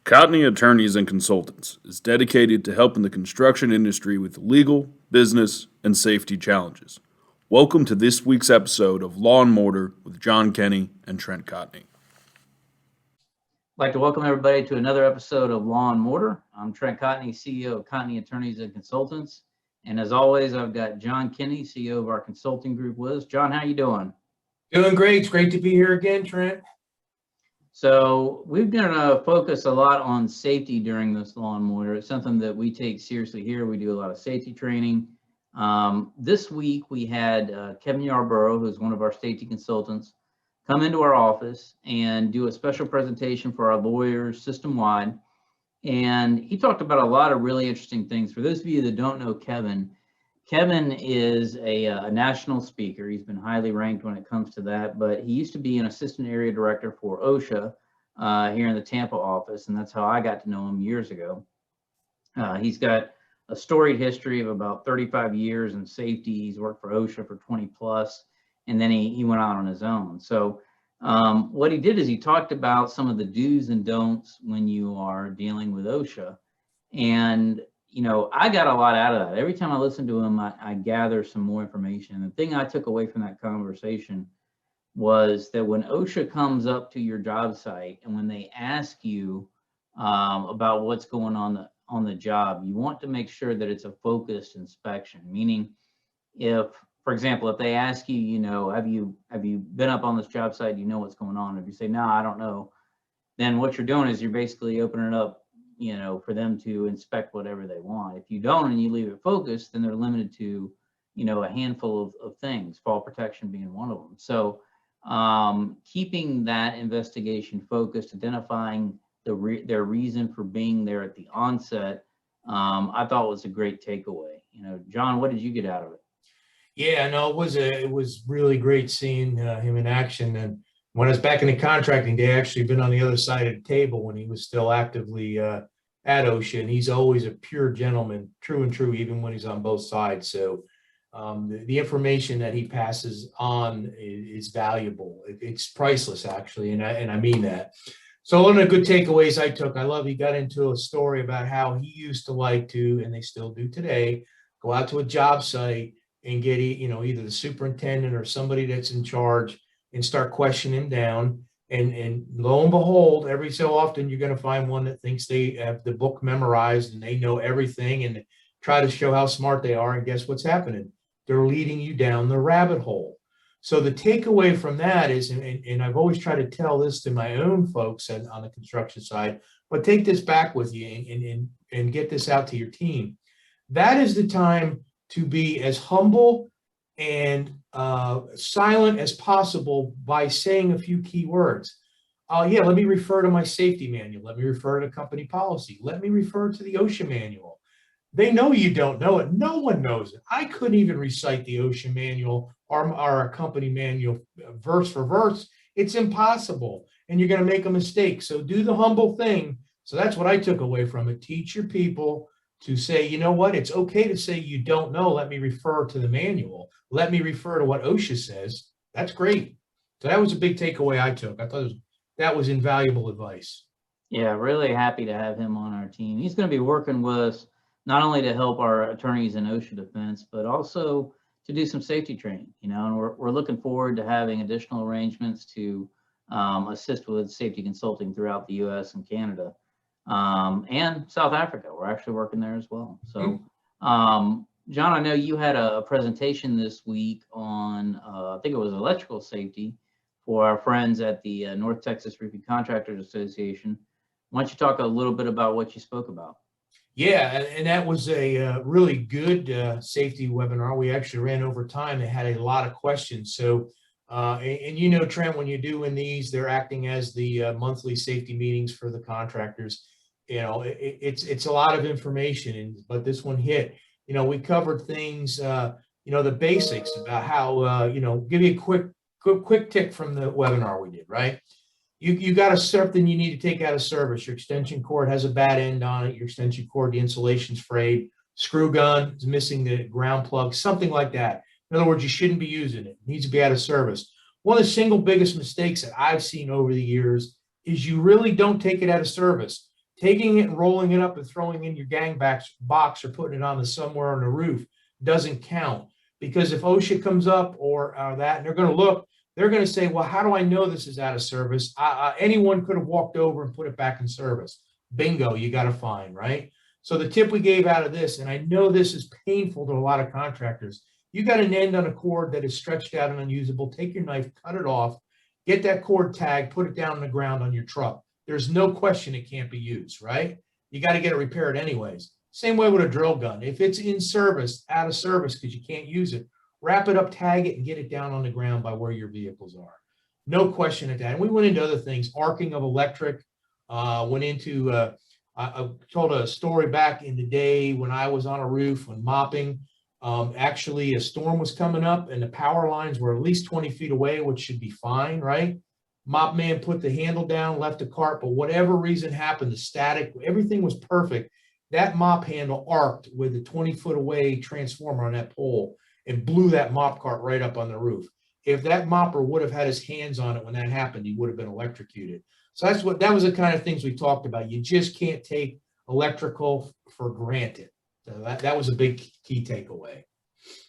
Cotney Attorneys and Consultants is dedicated to helping the construction industry with legal, business, and safety challenges. Welcome to this week's episode of Law and Mortar with John Kenny and Trent Cotney. I'd like to welcome everybody to another episode of Law and Mortar. I'm Trent Cotney, CEO of Cotney Attorneys and Consultants. And as always, I've got John Kenny, CEO of our consulting group with us. John, how you doing? Doing great. It's great to be here again, Trent. So we're going to focus a lot on safety during this Law and Mortar. It's something that we take seriously here. We do a lot of safety training. This week we had Keven Yarbrough, who's one of our safety consultants, come into our office and do a special presentation for our lawyers system-wide. And he talked about a lot of really interesting things. For those of you that don't know Keven, Keven is a national speaker. He's been highly ranked when it comes to that, but he used to be an assistant area director for OSHA here in the Tampa office, and that's how I got to know him years ago. He's got a storied history of about 35 years in safety. He's worked for OSHA for 20 plus, and then he went out on his own. So what he did is he talked about some of the do's and don'ts when you are dealing with OSHA. And you know, I got a lot out of that. Every time I listen to him, I gather some more information. The thing I took away from that conversation was that when OSHA comes up to your job site and when they ask you about what's going on the job, you want to make sure that it's a focused inspection. Meaning, if, for example, if they ask you, you know, have you been up on this job site? Do you know what's going on? If you say, no, I don't know, then what you're doing is you're basically opening it up, you know, for them to inspect whatever they want. If you don't and you leave it focused, then they're limited to, you know, a handful of things, fall protection being one of them. So keeping that investigation focused, identifying their reason for being there at the onset, I thought was a great takeaway. You know, John, what did you get out of it? Yeah, no, it was really great seeing him in action. And when I was back in the contracting day, I actually been on the other side of the table when he was still actively at OSHA, and he's always a pure gentleman, true and true, even when he's on both sides. So the information that he passes on is valuable. It's priceless, actually, and I mean that. So one of the good takeaways I took, I love he got into a story about how he used to like to, and they still do today, go out to a job site and get, you know, either the superintendent or somebody that's in charge and start questioning him down. And lo and behold, every so often you're going to find one that thinks they have the book memorized and they know everything and try to show how smart they are. And guess what's happening? They're leading you down the rabbit hole. So the takeaway from that is, and I've always tried to tell this to my own folks on the construction side, but take this back with you and get this out to your team. That is the time to be as humble and silent as possible by saying a few key words. Yeah, let me refer to my safety manual. Let me refer to company policy. Let me refer to the OSHA manual. They know you don't know it. No one knows it. I couldn't even recite the OSHA manual or our company manual verse for verse. It's impossible, and you're going to make a mistake. So do the humble thing. So that's what I took away from it. Teach your people to say, you know what, it's okay to say you don't know. Let me refer to the manual. Let me refer to what OSHA says. That's great. So that was a big takeaway I took. I thought that was invaluable advice. Yeah, really happy to have him on our team. He's going to be working with us not only to help our attorneys in OSHA defense, but also to do some safety training, you know, and we're looking forward to having additional arrangements to assist with safety consulting throughout the U.S. and Canada. And South Africa. We're actually working there as well. So, John, I know you had a presentation this week on, I think it was electrical safety for our friends at the North Texas Roofing Contractors Association. Why don't you talk a little bit about what you spoke about? Yeah, and that was a really good safety webinar. We actually ran over time. They had a lot of questions. So, and you know, Trent, when you're doing these, they're acting as the monthly safety meetings for the contractors. You know, it's a lot of information, but this one hit. You know, we covered things, you know, the basics about how, you know, give you a quick tip from the webinar we did, right? You got something you need to take out of service. Your extension cord has a bad end on it. Your extension cord, the insulation's frayed. Screw gun is missing the ground plug, something like that. In other words, you shouldn't be using it. It needs to be out of service. One of the single biggest mistakes that I've seen over the years is you really don't take it out of service. Taking it and rolling it up and throwing in your gang box or putting it on somewhere on the roof doesn't count, because if OSHA comes up or that, and they're going to look, they're going to say, well, how do I know this is out of service? Anyone could have walked over and put it back in service. Bingo, you got a fine, right? So the tip we gave out of this, and I know this is painful to a lot of contractors, you got an end on a cord that is stretched out and unusable, take your knife, cut it off, get that cord tagged, put it down on the ground on your truck. There's no question it can't be used, right? You got to get it repaired anyways. Same way with a drill gun. If it's in service, out of service because you can't use it, wrap it up, tag it, and get it down on the ground by where your vehicles are. No question at that. And we went into other things, arcing of electric, went into, I told a story back in the day when I was on a roof when mopping. Actually, a storm was coming up and the power lines were at least 20 feet away, which should be fine, right? Mop man put the handle down, left the cart, but whatever reason happened, the static, everything was perfect. That mop handle arced with a 20-foot away transformer on that pole and blew that mop cart right up on the roof. If that mopper would have had his hands on it when that happened, he would have been electrocuted. So that was the kind of things we talked about. You just can't take electrical for granted. So that was a big key takeaway.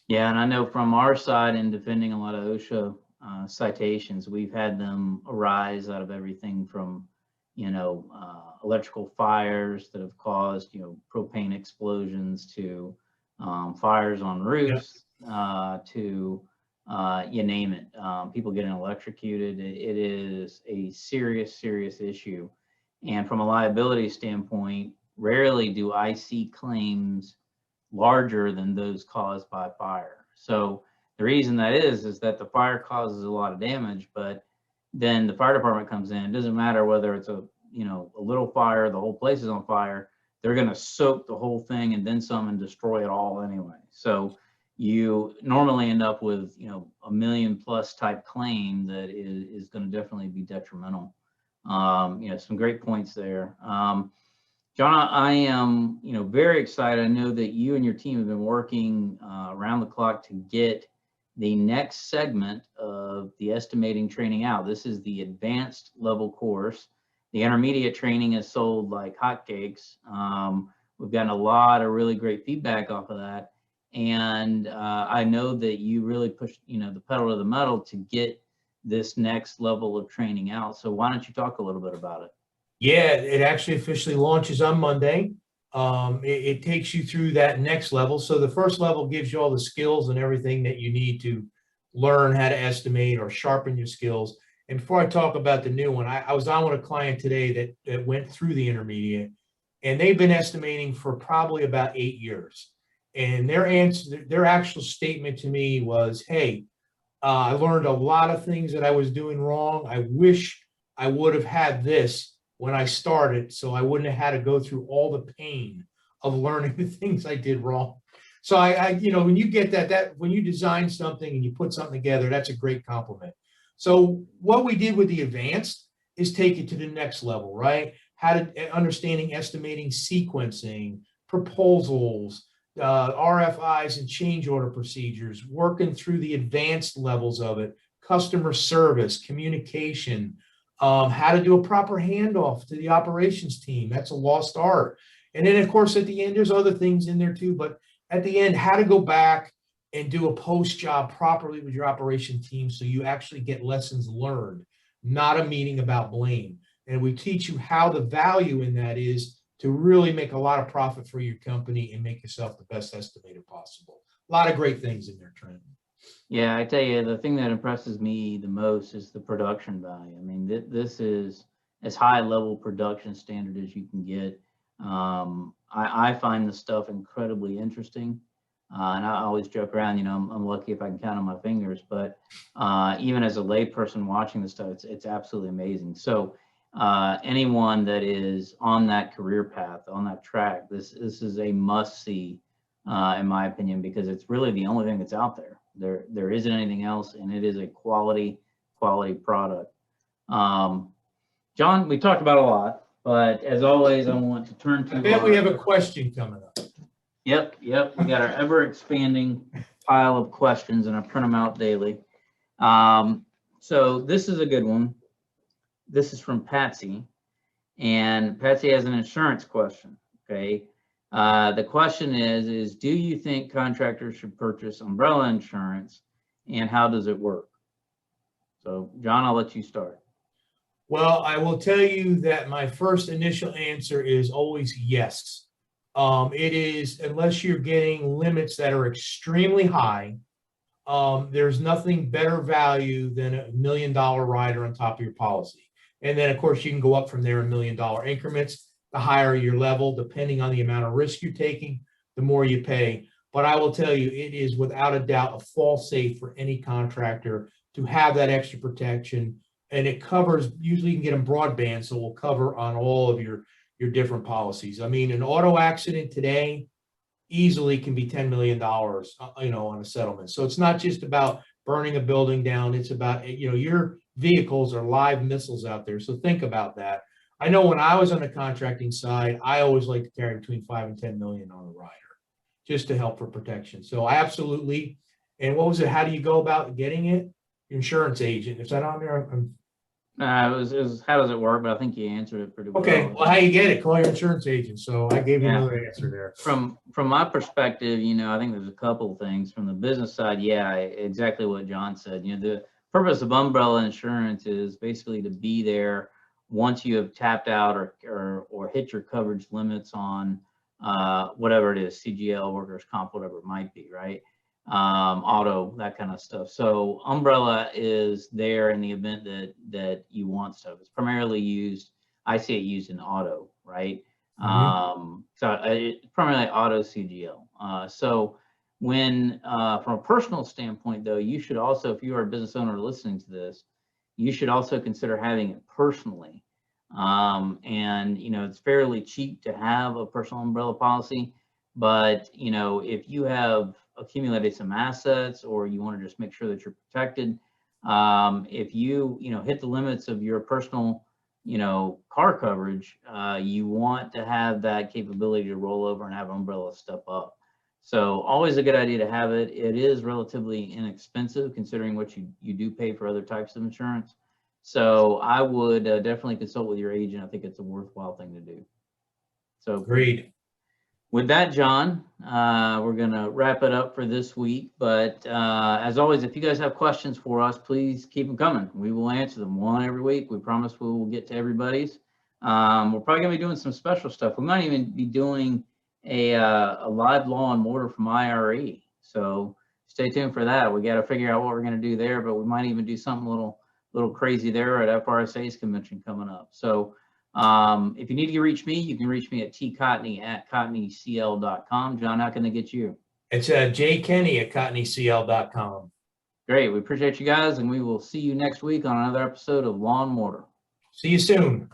Yeah, and I know from our side in defending a lot of OSHA citations, we've had them arise out of everything from, electrical fires that have caused, propane explosions to fires on roofs, to you name it, people getting electrocuted. It is a serious, serious issue. And from a liability standpoint, rarely do I see claims larger than those caused by fire. So the reason that is that the fire causes a lot of damage, but then the fire department comes in. It doesn't matter whether it's a little fire, the whole place is on fire. They're going to soak the whole thing and then some and destroy it all anyway. So you normally end up with, a $1 million+ type claim that is going to definitely be detrimental. Some great points there. John, I am, very excited. I know that you and your team have been working around the clock to get the next segment of the estimating training out. This is the advanced level course. The intermediate training is sold like hotcakes. We've gotten a lot of really great feedback off of that. And I know that you really pushed, the pedal to the metal to get this next level of training out. So why don't you talk a little bit about it? Yeah, it actually officially launches on Monday. It takes you through that next level. So the first level gives you all the skills and everything that you need to learn how to estimate or sharpen your skills. And before I talk about the new one, I was on with a client today that went through the intermediate, and they've been estimating for probably about 8 years. And their actual statement to me was, hey, I learned a lot of things that I was doing wrong. I wish I would have had this when I started, so I wouldn't have had to go through all the pain of learning the things I did wrong. So I when you get that when you design something and you put something together, that's a great compliment. So what we did with the advanced is take it to the next level, right? Understanding, estimating, sequencing, proposals, RFIs and change order procedures, working through the advanced levels of it, customer service, communication, how to do a proper handoff to the operations team. That's a lost art. And then, of course, at the end, there's other things in there too. But at the end, how to go back and do a post job properly with your operation team so you actually get lessons learned, not a meeting about blame. And we teach you how the value in that is to really make a lot of profit for your company and make yourself the best estimator possible. A lot of great things in there, Trent. Yeah, I tell you, the thing that impresses me the most is the production value. I mean, this is as high level production standard as you can get. I find this stuff incredibly interesting. And I always joke around, I'm lucky if I can count on my fingers, but even as a layperson watching this stuff, it's absolutely amazing. So anyone that is on that career path, on that track, this is a must see, in my opinion, because it's really the only thing that's out there. There isn't anything else, and it is a quality product. John, we talked about a lot, but as always, I want to turn to. I bet we have a question coming up. Yep. We got our ever expanding pile of questions, and I print them out daily. So this is a good one. This is from Patsy, And Patsy has an insurance question, okay? The question is do you think contractors should purchase umbrella insurance, and how does it work? So, John, I'll let you start. Well, I will tell you that my first initial answer is always yes. It is, unless you're getting limits that are extremely high, there's nothing better value than $1 million rider on top of your policy. And then, of course, you can go up from there in $1 million increments. The higher your level, depending on the amount of risk you're taking, the more you pay. But I will tell you, it is without a doubt a fall safe for any contractor to have that extra protection. And it covers, usually you can get them broadband, so it will cover on all of your different policies. I mean, an auto accident today easily can be $10 million, on a settlement. So it's not just about burning a building down. It's about, your vehicles are live missiles out there. So think about that. I know when I was on the contracting side, I always like to carry between 5 and 10 million on a rider, just to help for protection. So absolutely. And what was it? How do you go about getting it? Insurance agent. Is that on there? It was how does it work? But I think you answered it pretty well. Okay. Well, how you get it? Call your insurance agent. So I gave you another answer there. From my perspective, I think there's a couple of things. From the business side, exactly what John said. The purpose of umbrella insurance is basically to be there once you have tapped out or hit your coverage limits on whatever it is, CGL, workers' comp, whatever it might be, right? Auto, that kind of stuff. So umbrella is there in the event that you want stuff. It's primarily used, I see it used in auto, right? So it's primarily auto CGL. So when, from a personal standpoint though, you should also, if you are a business owner listening to this, you should also consider having it personally. And it's fairly cheap to have a personal umbrella policy, but if you have accumulated some assets or you want to just make sure that you're protected, if you hit the limits of your personal car coverage, you want to have that capability to roll over and have umbrella step up. So always a good idea to have it. It is relatively inexpensive considering what you do pay for other types of insurance. So I would definitely consult with your agent. I think it's a worthwhile thing to do. So agreed. With that, John, we're going to wrap it up for this week. But as always, if you guys have questions for us, please keep them coming. We will answer them one every week. We promise we will get to everybody's. We're probably going to be doing some special stuff. We might even be doing a live law and mortar from IRE. So stay tuned for that. We got to figure out what we're going to do there, but we might even do something a little crazy there at FRSA's convention coming up. So if you need to reach me, you can reach me at tcotney@cotneycl.com. John, how can they get you? It's jkenny@cotneycl.com. Great. We appreciate you guys, and we will see you next week on another episode of Law and Mortar. See you soon.